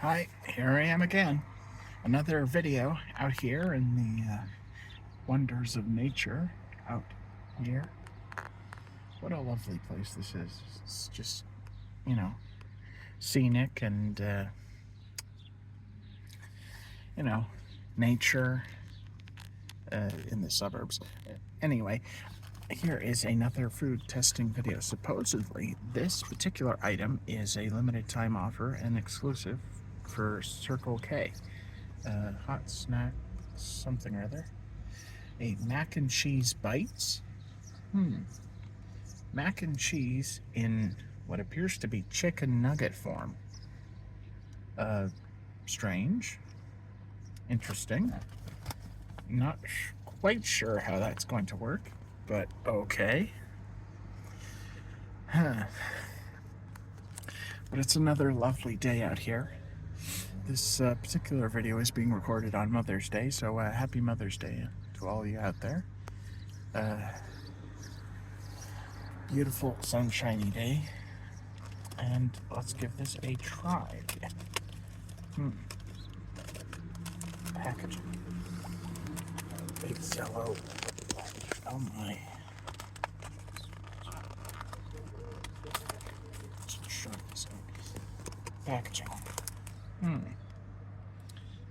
Hi, here I am again. Another video out here in the wonders of nature out here. What a lovely place this is. It's just, you know, scenic and, you know, nature in the suburbs. Anyway, here is another food testing video. Supposedly, this particular item is a limited time offer and exclusive for Circle K. Hot snack, something or other. A mac and cheese bites. Mac and cheese in what appears to be chicken nugget form. Strange. Interesting. Not quite sure how that's going to work, but okay. But it's another lovely day out here. This particular video is being recorded on Mother's Day, so happy Mother's Day to all of you out there. Beautiful sunshiny day, and let's give this a try. Packaging. Big yellow. Oh my. Packaging.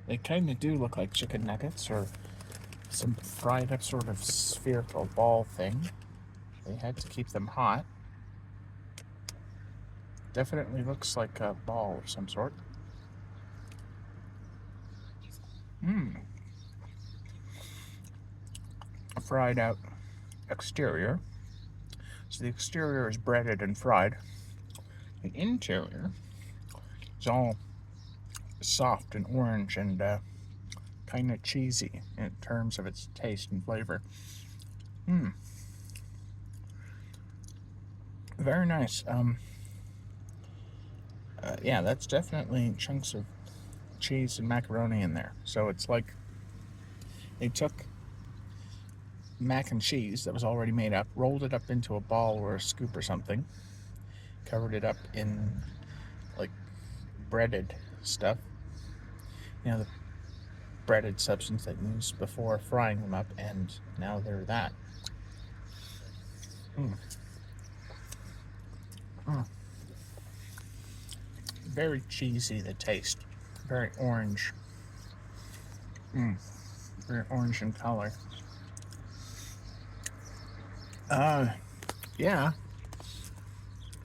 They kind of do look like chicken nuggets or some fried up sort of spherical ball thing. They had to keep them hot. Definitely looks like a ball of some sort. A fried out exterior. So the exterior is breaded and fried. The interior is all soft and orange and kind of cheesy in terms of its taste and flavor. Very nice. Yeah, that's definitely chunks of cheese and macaroni in there. So it's like they took mac and cheese that was already made up, rolled it up into a ball or a scoop or something, covered it up in like breaded stuff, the breaded substance that you used before frying them up, and now they're that. Very cheesy, the taste. Very orange. Very orange in color. Yeah.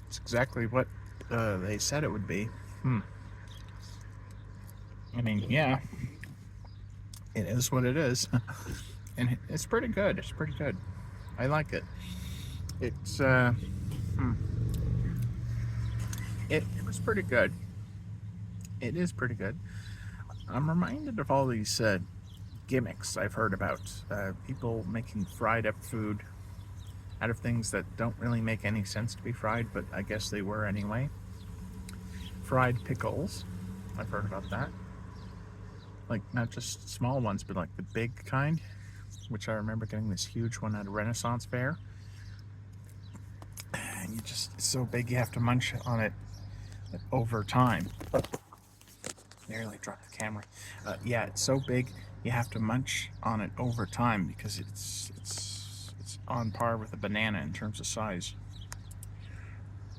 It's exactly what they said it would be. I mean, yeah. It is what it is. And it's pretty good. It's pretty good. I like it. It's, it was pretty good. It is pretty good. I'm reminded of all these gimmicks I've heard about. People making fried up food out of things that don't really make any sense to be fried, but I guess they were anyway. Fried pickles. I've heard about that. Like, not just small ones, but like the big kind, which I remember getting this huge one at a Renaissance fair. And it's so big you have to munch on it over time. Nearly dropped the camera. Yeah, it's so big you have to munch on it over time because it's on par with a banana in terms of size.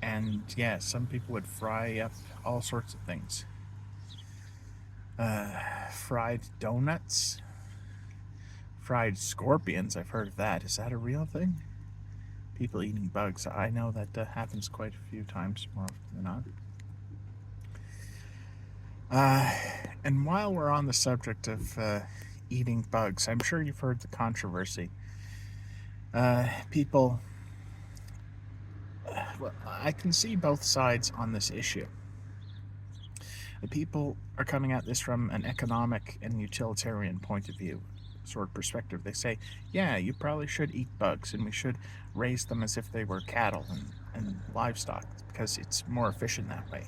And yeah, some people would fry up all sorts of things. Fried donuts, fried scorpions. I've heard of that. Is that a real thing? People eating bugs. I know that happens quite a few times, more often than not. And while we're on the subject of eating bugs, I'm sure you've heard the controversy. People, well, I can see both sides on this issue. The people are coming at this from an economic and utilitarian point of view, sort of perspective. They say, yeah, you probably should eat bugs, and we should raise them as if they were cattle and livestock, because it's more efficient that way.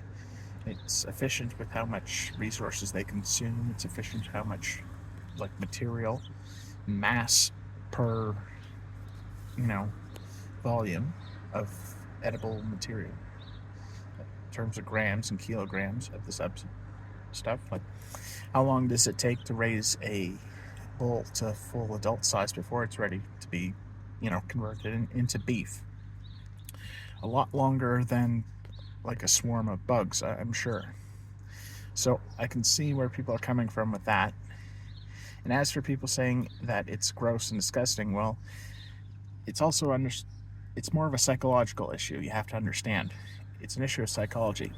It's efficient with how much resources they consume. It's efficient how much, like, material mass per, volume of edible material in terms of grams and kilograms of the substance. stuff. Like, how long does it take to raise a bull to full adult size before it's ready to be, converted into beef? A lot longer than like a swarm of bugs, I'm sure. So I can see where people are coming from with that. And as for people saying that it's gross and disgusting, well, it's also it's more of a psychological issue. You have to understand. It's an issue of psychology.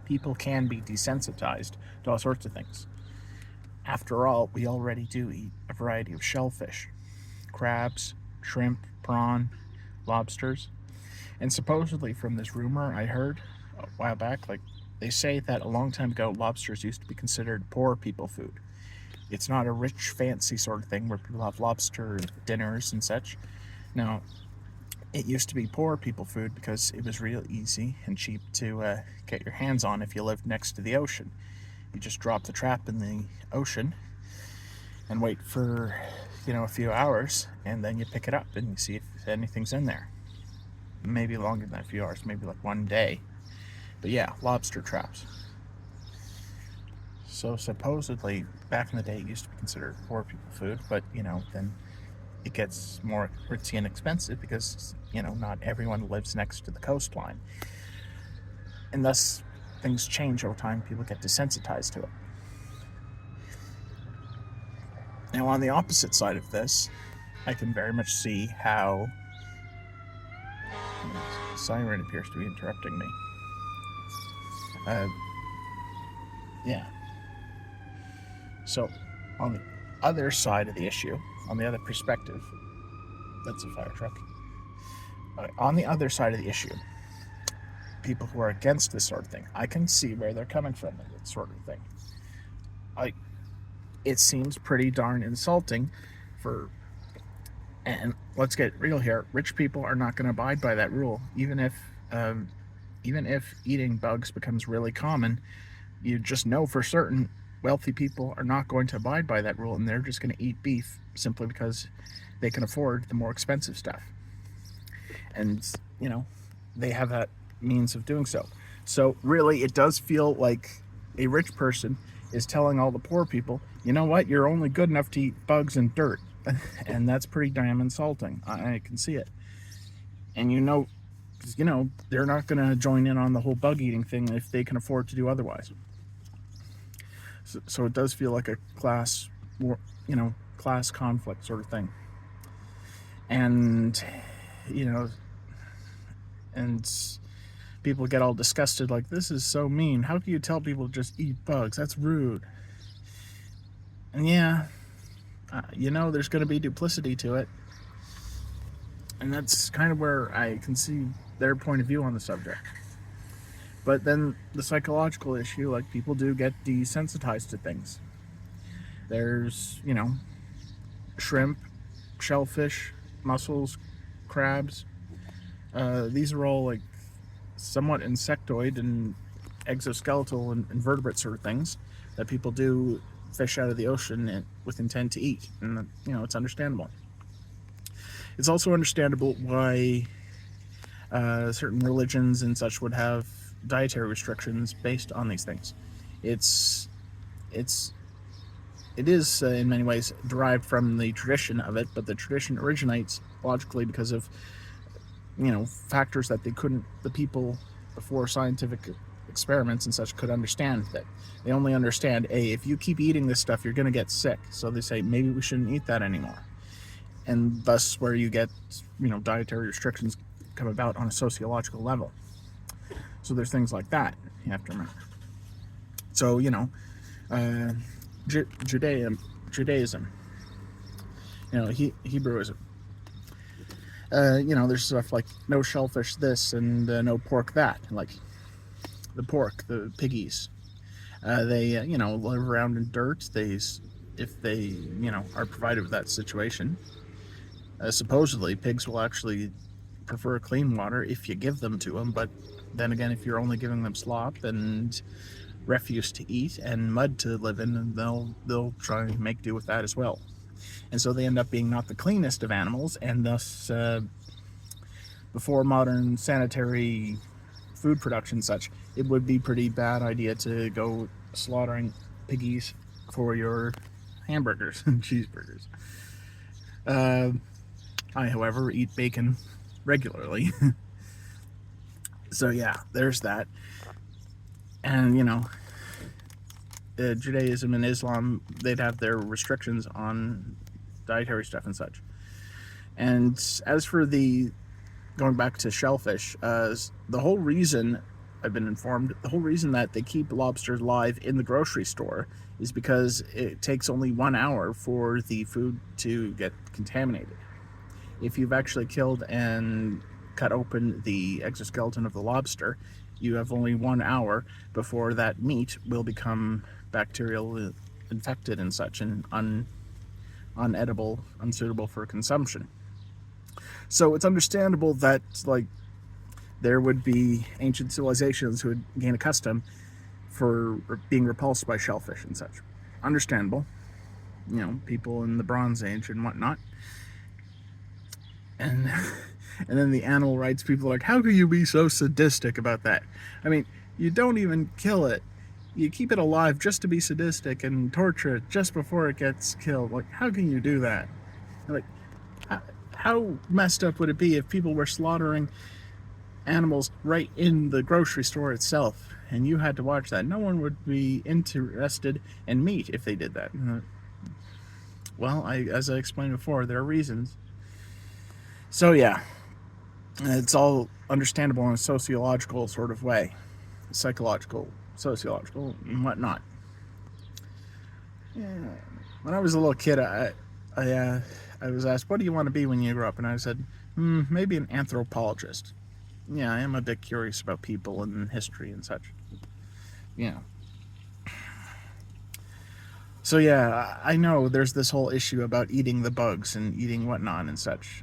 People can be desensitized to all sorts of things. After all, we already do eat a variety of shellfish, crabs, shrimp, prawn, lobsters. And supposedly, from this rumor I heard a while back, like, they say that a long time ago, lobsters used to be considered poor people food. It's not a rich, fancy sort of thing where people have lobster dinners and such. No, it used to be poor people food because it was real easy and cheap to get your hands on if you lived next to the ocean. You just drop the trap in the ocean and wait for, a few hours, and then you pick it up and you see if anything's in there. Maybe longer than a few hours, maybe like one day. But yeah, lobster traps. So supposedly, back in the day, it used to be considered poor people food, but, then it gets more ritzy and expensive because, not everyone lives next to the coastline. And thus, things change over time. People get desensitized to it. Now, on the opposite side of this, I can very much see how... The siren appears to be interrupting me. Yeah. So, on the other side of the issue, on the other perspective, that's a fire truck. On the other side of the issue, people who are against this sort of thing, I can see where they're coming from with this sort of thing. It seems pretty darn insulting and let's get real here, rich people are not going to abide by that rule, even if eating bugs becomes really common. You just know for certain wealthy people are not going to abide by that rule, and they're just going to eat beef simply because they can afford the more expensive stuff. And, they have that means of doing so. So really, it does feel like a rich person is telling all the poor people, you know what, you're only good enough to eat bugs and dirt. And that's pretty damn insulting. I can see it. And they're not going to join in on the whole bug eating thing if they can afford to do otherwise. So it does feel like a class conflict sort of thing. And, and people get all disgusted, like, this is so mean. How can you tell people to just eat bugs? That's rude. And yeah, there's going to be duplicity to it. And that's kind of where I can see their point of view on the subject. But then the psychological issue, like, people do get desensitized to things. There's, shrimp, shellfish, mussels, crabs. These are all, like, somewhat insectoid and exoskeletal and invertebrate sort of things that people do fish out of the ocean with intent to eat. And, it's understandable. It's also understandable why certain religions and such would have dietary restrictions based on these things. It is in many ways derived from the tradition of it, but the tradition originates logically because of factors that the people before scientific experiments and such could understand. That they only understand, if you keep eating this stuff, you're going to get sick. So they say, maybe we shouldn't eat that anymore. And thus where you get, dietary restrictions come about on a sociological level. So there's things like that you have to remember. So, Judaism, Hebrewism. There's stuff like no shellfish this and no pork that. Like the pork, the piggies, they live around in dirt. If they are provided with that situation. Supposedly, pigs will actually prefer clean water if you give them to them, but then again, if you're only giving them slop and refuse to eat and mud to live in, they'll try and make do with that as well. And so they end up being not the cleanest of animals, and thus, before modern sanitary food production and such, it would be pretty bad idea to go slaughtering piggies for your hamburgers and cheeseburgers. Uh, I, however, eat bacon regularly. So yeah, there's that. And Judaism and Islam, they'd have their restrictions on dietary stuff and such. And as for going back to shellfish, the whole reason I've been informed, the whole reason that they keep lobsters live in the grocery store is because it takes only 1 hour for the food to get contaminated. If you've actually killed and cut open the exoskeleton of the lobster, you have only 1 hour before that meat will become bacterial infected and such, and unedible, unsuitable for consumption. So it's understandable that there would be ancient civilizations who would gain a custom for being repulsed by shellfish and such. Understandable. People in the Bronze Age and whatnot. And and then the animal rights people are like, how could you be so sadistic about that? I mean, you don't even kill it. You keep it alive just to be sadistic and torture it just before it gets killed. Like, how can you do that? Like, how messed up would it be if people were slaughtering animals right in the grocery store itself and you had to watch that? No one would be interested in meat if they did that. Well, as I explained before, there are reasons. So yeah, it's all understandable in a sociological sort of way, psychological, sociological, and whatnot. Yeah. When I was a little kid, I was asked, what do you want to be when you grow up? And I said, maybe an anthropologist. Yeah, I am a bit curious about people and history and such. Yeah. So yeah, I know there's this whole issue about eating the bugs and eating whatnot and such.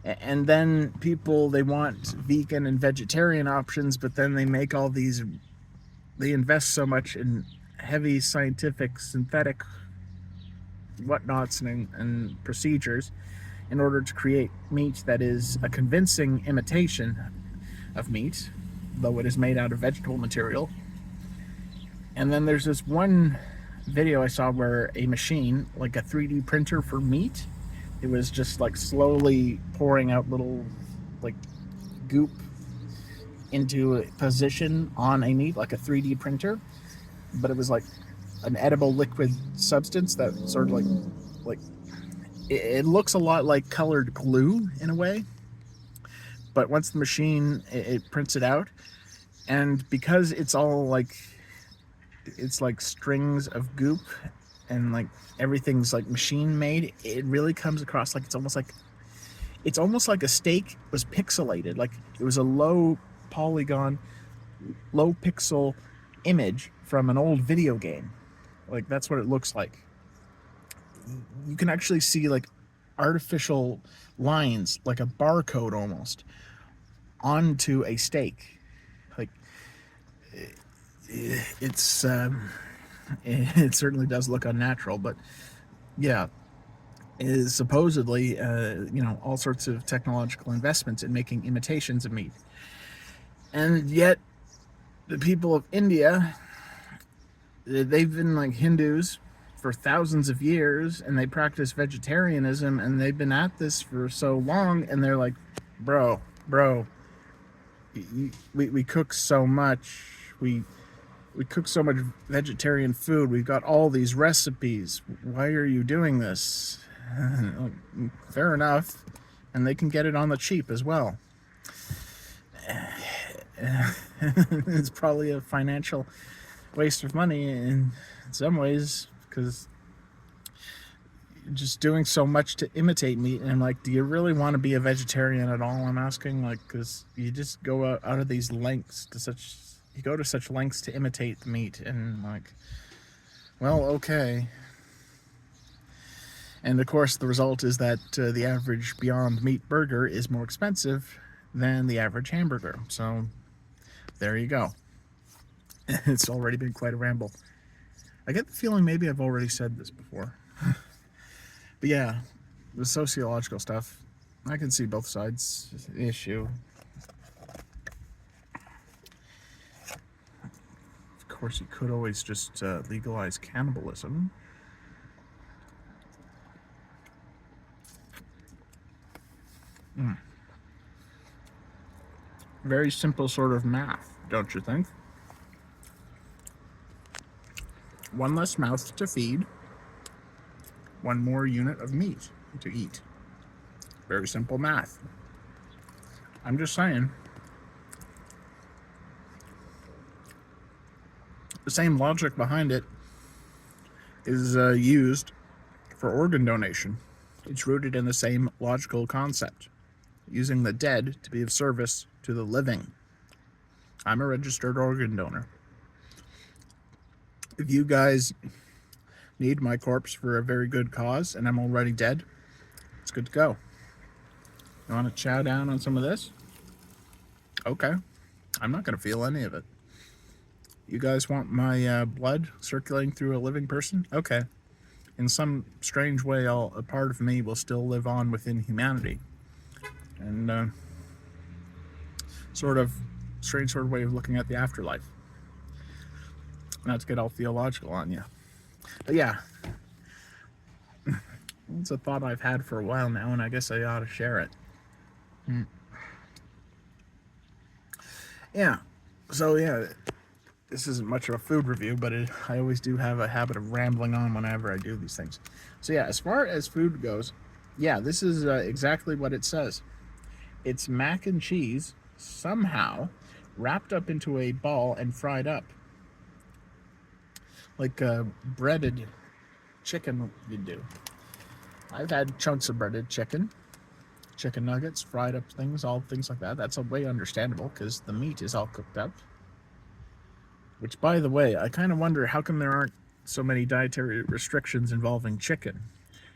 And then people, they want vegan and vegetarian options, but then they make all these, they invest so much in heavy scientific synthetic whatnots and procedures in order to create meat that is a convincing imitation of meat, though it is made out of vegetable material. And then there's this one video I saw where a machine, like a 3D printer for meat, it was just slowly pouring out little goop into a position on a meat, like a 3D printer, but it was like an edible liquid substance that sort of it looks a lot like colored glue in a way, but once the machine it prints it out, and because it's all it's like strings of goop and everything's machine made, it really comes across like it's almost like a steak was pixelated, like it was a low polygon, low pixel image from an old video game. That's what it looks like. You can actually see artificial lines, like a barcode almost, onto a steak. It's it certainly does look unnatural, but yeah, it is supposedly all sorts of technological investments in making imitations of meat. And yet the people of India, they've been Hindus for thousands of years, and they practice vegetarianism, and they've been at this for so long, and they're like, bro, we cook so much, we cook so much vegetarian food, we've got all these recipes, why are you doing this? Fair enough, and they can get it on the cheap as well. It's probably a financial waste of money in some ways, because just doing so much to imitate meat, and I'm like, do you really want to be a vegetarian at all? I'm asking, because you just go out of these lengths you go to such lengths to imitate the meat, and well, okay. And of course the result is that the average Beyond Meat burger is more expensive than the average hamburger. So there you go. It's already been quite a ramble. I get the feeling maybe I've already said this before. But yeah, the sociological stuff, I can see both sides of the issue. Of course, you could always just legalize cannibalism. Very simple sort of math, don't you think? One less mouth to feed, one more unit of meat to eat. Very simple math. I'm just saying. The same logic behind it is used for organ donation. It's rooted in the same logical concept, using the dead to be of service to the living. I'm a registered organ donor. If you guys need my corpse for a very good cause and I'm already dead, it's good to go. You want to chow down on some of this? Okay. I'm not going to feel any of it. You guys want my blood circulating through a living person? Okay. In some strange way, a part of me will still live on within humanity. And strange sort of way of looking at the afterlife. Not to get all theological on you. But yeah, it's a thought I've had for a while now, and I guess I ought to share it. Yeah, so yeah, this isn't much of a food review, but I always do have a habit of rambling on whenever I do these things. So yeah, as far as food goes, yeah, this is exactly what it says. It's mac and cheese, somehow, wrapped up into a ball and fried up. Like breaded chicken you'd do. I've had chunks of breaded chicken nuggets, fried up things, all things like that. That's a way understandable because the meat is all cooked up. Which, by the way, I kind of wonder how come there aren't so many dietary restrictions involving chicken.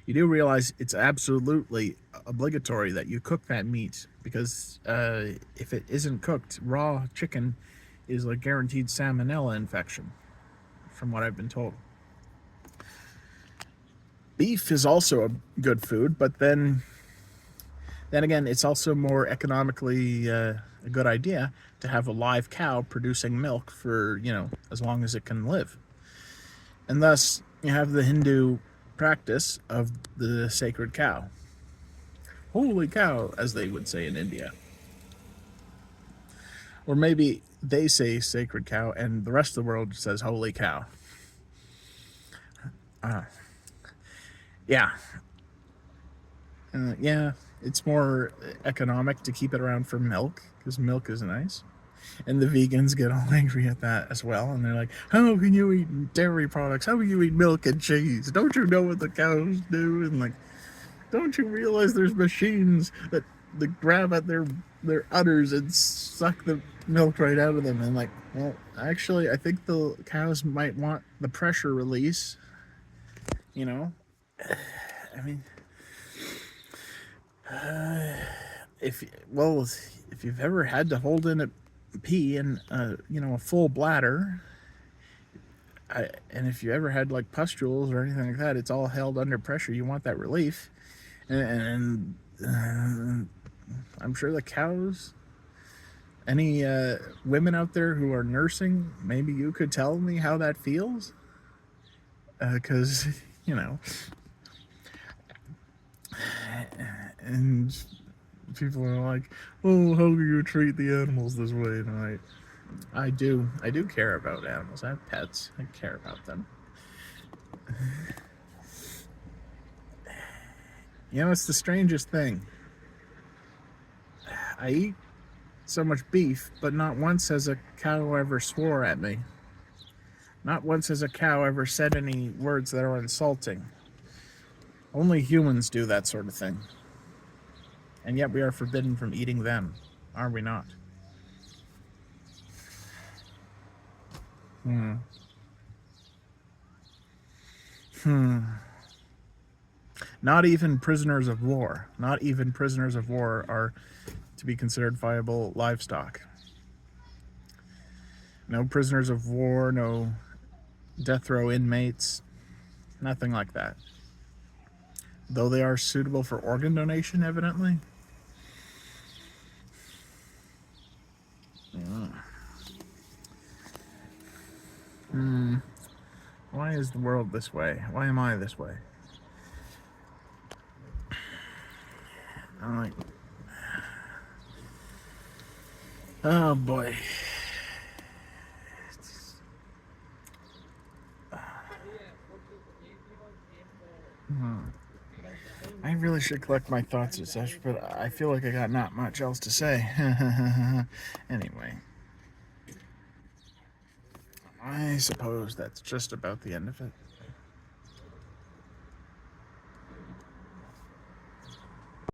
You do realize it's absolutely obligatory that you cook that meat because if it isn't cooked, raw chicken is a guaranteed salmonella infection, from what I've been told. Beef is also a good food, but then again, it's also more economically a good idea to have a live cow producing milk for, as long as it can live. And thus, you have the Hindu practice of the sacred cow. Holy cow, as they would say in India. Or maybe they say sacred cow and the rest of the world says holy cow. Yeah. Yeah, it's more economic to keep it around for milk, because milk is nice. And the vegans get all angry at that as well, and they're like, how can you eat dairy products? How can you eat milk and cheese? Don't you know what the cows do? And like, don't you realize there's machines that grab at their udders and suck the milk right out of them? And like, well, actually, I think the cows might want the pressure release, I mean, if you've ever had to hold in a pee in a full bladder, and if you ever had like pustules or anything like that, it's all held under pressure. You want that relief, and I'm sure the cows. Any women out there who are nursing, maybe you could tell me how that feels, because and people are like, oh, how do you treat the animals this way? And I do care about animals. I have pets. I care about them. It's the strangest thing. I eat so much beef, but not once has a cow ever swore at me. Not once has a cow ever said any words that are insulting. Only humans do that sort of thing. And yet we are forbidden from eating them, are we not? Not even prisoners of war. Not even prisoners of war are to be considered viable livestock. No prisoners of war, no death row inmates, nothing like that. Though they are suitable for organ donation, evidently. Why is the world this way? Why am I this way? I'm like, oh boy. I really should collect my thoughts as such, but I feel like I got not much else to say. Anyway, I suppose that's just about the end of it.